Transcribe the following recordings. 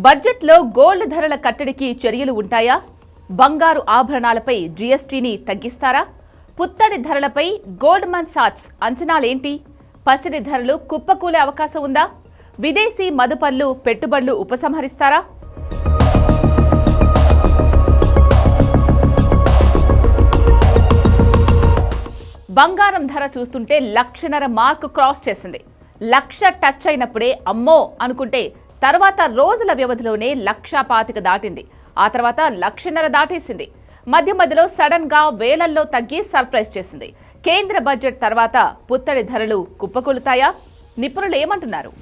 బడ్జెట్లో గోల్డ్ ధరల కట్టడికి చర్యలు ఉంటాయా? బంగారు ఆభరణాలపై జీఎస్టీని తగ్గిస్తారా? పుత్తడి ధరలపై గోల్డ్మన్ సాచ్స్ అంచనాలేంటి? పసిడి ధరలు కుప్పకూలే అవకాశం ఉందా? విదేశీ మదుపర్లు పెట్టుబడులు ఉపసంహరిస్తారా? బంగారం ధర చూస్తుంటే 1,00,000 మార్కు క్రాస్ చేసింది. 1,00,000 టచ్ అయినప్పుడే అమ్మో అనుకుంటే తర్వాత రోజుల వ్యవధిలోనే 1,25,000 దాటింది. ఆ తర్వాత 1,00,000 దాటేసింది. మధ్య మధ్యలో సడన్ గా వేలల్లో తగ్గి సర్ప్రైజ్ చేసింది. కేంద్ర బడ్జెట్ తర్వాత పుత్తడి ధరలు కుప్పకూలుతాయా? నిపుణులు ఏమంటున్నారు?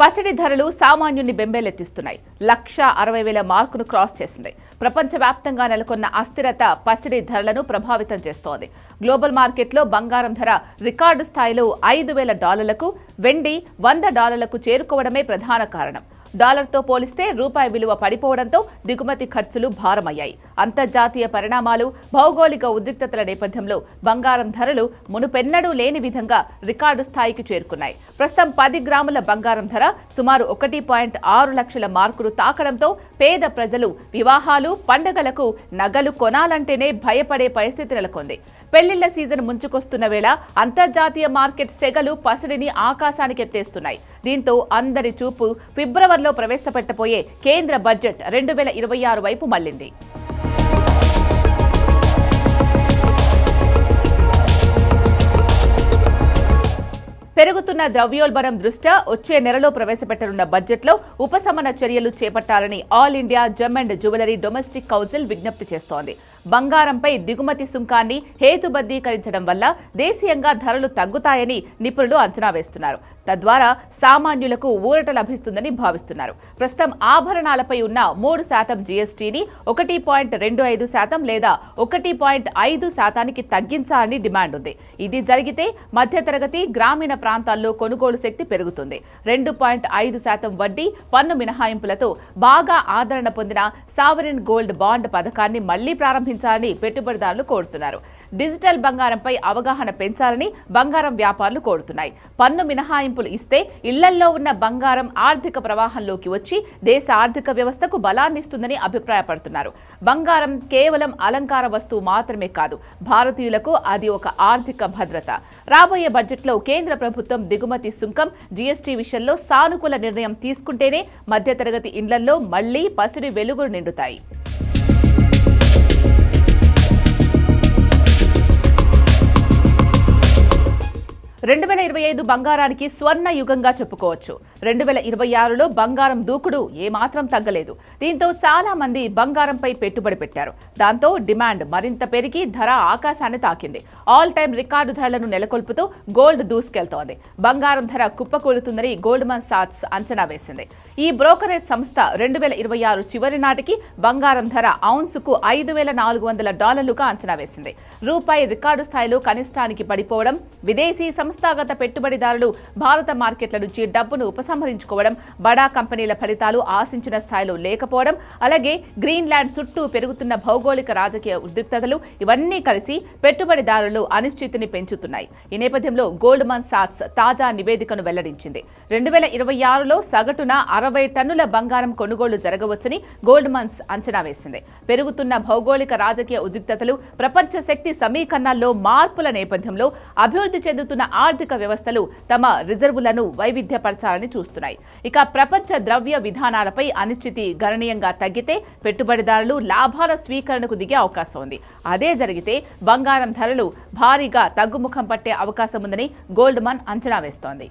పసిడి ధరలు సామాన్యుని బెంబేలెత్తిస్తున్నాయి. 1,60,000 మార్కును క్రాస్ చేసింది. ప్రపంచవ్యాప్తంగా నెలకొన్న అస్థిరత పసిడి ధరలను ప్రభావితం చేస్తోంది. గ్లోబల్ మార్కెట్లో బంగారం ధర రికార్డు స్థాయిలో $5,000, వెండి $100 చేరుకోవడమే ప్రధాన కారణం. డాలర్తో పోలిస్తే రూపాయి విలువ పడిపోవడంతో దిగుమతి ఖర్చులు భారమయ్యాయి. అంతర్జాతీయ పరిణామాలు, భౌగోళిక ఉద్రిక్తతల నేపథ్యంలో బంగారం ధరలు మునుపెన్నడూ లేని విధంగా రికార్డు స్థాయికి చేరుకున్నాయి. ప్రస్తుతం 10 గ్రాముల బంగారం ధర సుమారు 1.6 లక్షల మార్కులు తాకడంతో పేద ప్రజలు వివాహాలు, పండుగలకు నగలు కొనాలంటేనే భయపడే పరిస్థితి నెలకొంది. పెళ్లిళ్ల సీజన్ ముంచుకొస్తున్న వేళ అంతర్జాతీయ మార్కెట్ సెగలు పసిడిని ఆకాశానికి ఎత్తేస్తున్నాయి. దీంతో అందరి చూపు ఫిబ్రవరిలో ప్రవేశపెట్టబోయే కేంద్ర బడ్జెట్ 2026 వైపు మళ్లింది. పెరుగుతున్న ద్రవ్యోల్బణం దృష్ట్యా వచ్చే నెలలో ప్రవేశపెట్టనున్న బడ్జెట్లో ఉపశమన చర్యలు చేపట్టాలని all India gem and jewellery domestic council విజ్ఞప్తి చేస్తోంది. బంగారంపై దిగుమతి సుంకాన్ని హేతుబద్ధీకరించడం వల్ల దేశీయంగా ధరలు తగ్గుతాయని నిపుణులు అంచనా వేస్తున్నారు. తద్వారా సామాన్యులకు ఊరట లభిస్తుందని భావిస్తున్నారు. ప్రస్తుతం ఆభరణాలపై ఉన్న 3% జీఎస్టీని 1.25% లేదా 1.5% తగ్గించాలని డిమాండ్ ఉంది. ఇది జరిగితే మధ్యతరగతి, గ్రామీణ ప్రాంతాల్లో కొనుగోలు శక్తి పెరుగుతుంది. 2.5% వడ్డీ, పన్ను మినహాయింపులతో బాగా ఆదరణ పొందిన సావరిన్ గోల్డ్ బాండ్ పథకాన్ని మళ్లీ ప్రారంభించాలని పెట్టుబడిదారులు కోరుతున్నారు. డిజిటల్ బంగారంపై అవగాహన పెంచాలని బంగారం వ్యాపారులు కోరుతున్నాయి. పన్ను మినహాయింపులు ఇస్తే ఇళ్లల్లో ఉన్న బంగారం ఆర్థిక ప్రవాహంలోకి వచ్చి దేశ ఆర్థిక వ్యవస్థకు బలాన్నిస్తుందని అభిప్రాయపడుతున్నారు. బంగారం కేవలం అలంకార వస్తువు మాత్రమే కాదు, భారతీయులకు అది ఒక ఆర్థిక భద్రత. రాబోయే బడ్జెట్లో కేంద్ర ప్రభుత్వం దిగుమతి సుంకం, జీఎస్టీ విషయంలో సానుకూల నిర్ణయం తీసుకుంటేనే మధ్యతరగతి ఇండ్లల్లో మళ్లీ పసిడి వెలుగులు నిండుతాయి. 2025 బంగారానికి స్వర్ణ యుగంగా చెప్పుకోవచ్చు. 2026లో బంగారం దూకుడు ఏమాత్రం తగ్గలేదు. దీంతో చాలా మంది బంగారంపై పెట్టుబడి పెట్టారు. దాంతో డిమాండ్ మరింత పెరిగి ధర ఆకాశాన్ని తాకింది. ఆల్ టైమ్ రికార్డు ధరలను నెలకొల్పుతూ గోల్డ్ దూసుకెళ్తోంది. బంగారం ధర కుప్పకూలుతుందని గోల్డ్మన్ సాచ్స్ అంచనా వేసింది. ఈ బ్రోకరేజ్ సంస్థ 2026 చివరి నాటికి బంగారం ధర ఔన్సుకు $5,400గా అంచనా వేసింది. రూపాయి రికార్డు స్థాయిలో కనిష్టానికి పడిపోవడం, విదేశీ సంస్థాగత పెట్టుబడిదారులు భారత మార్కెట్ల నుంచి డబ్బును ఉపసంహరించుకోవడం, బడా కంపెనీల ఫలితాలు ఆశించిన స్థాయిలో లేకపోవడం, అలాగే గ్రీన్లాండ్ చుట్టూ పెరుగుతున్న భౌగోళిక రాజకీయ ఉద్రిక్తతలు ఇవన్నీ కలిసి పెట్టుబడిదారులు అనిశ్చితిని పెంచుతున్నాయి. ఈ నేపథ్యంలో గోల్డ్మన్ సాచ్స్ తాజా నివేదికను వెల్లడించింది. 2026లో సగటున 60 టన్నుల బంగారం కొనుగోలు జరగవచ్చని గోల్డ్మన్స్ అంచనా వేసింది. పెరుగుతున్న భౌగోళిక రాజకీయ ఉద్రిక్తతలు, ప్రపంచ శక్తి సమీకరణాల్లో మార్పుల నేపథ్యంలో అభివృద్ధి చెందుతున్న ఆర్థిక వ్యవస్థలు తమ రిజర్వులను వైవిధ్యపరచాలని చూస్తున్నాయి. ఇక ప్రపంచ ద్రవ్య విధానాలపై అనిశ్చితి గణనీయంగా తగ్గితే పెట్టుబడిదారులు లాభాల స్వీకరణకు దిగే అవకాశం ఉంది. అదే జరిగితే బంగారం ధరలు భారీగా తగ్గుముఖం పట్టే అవకాశం ఉందని గోల్డ్మన్ అంచనా వేస్తోంది.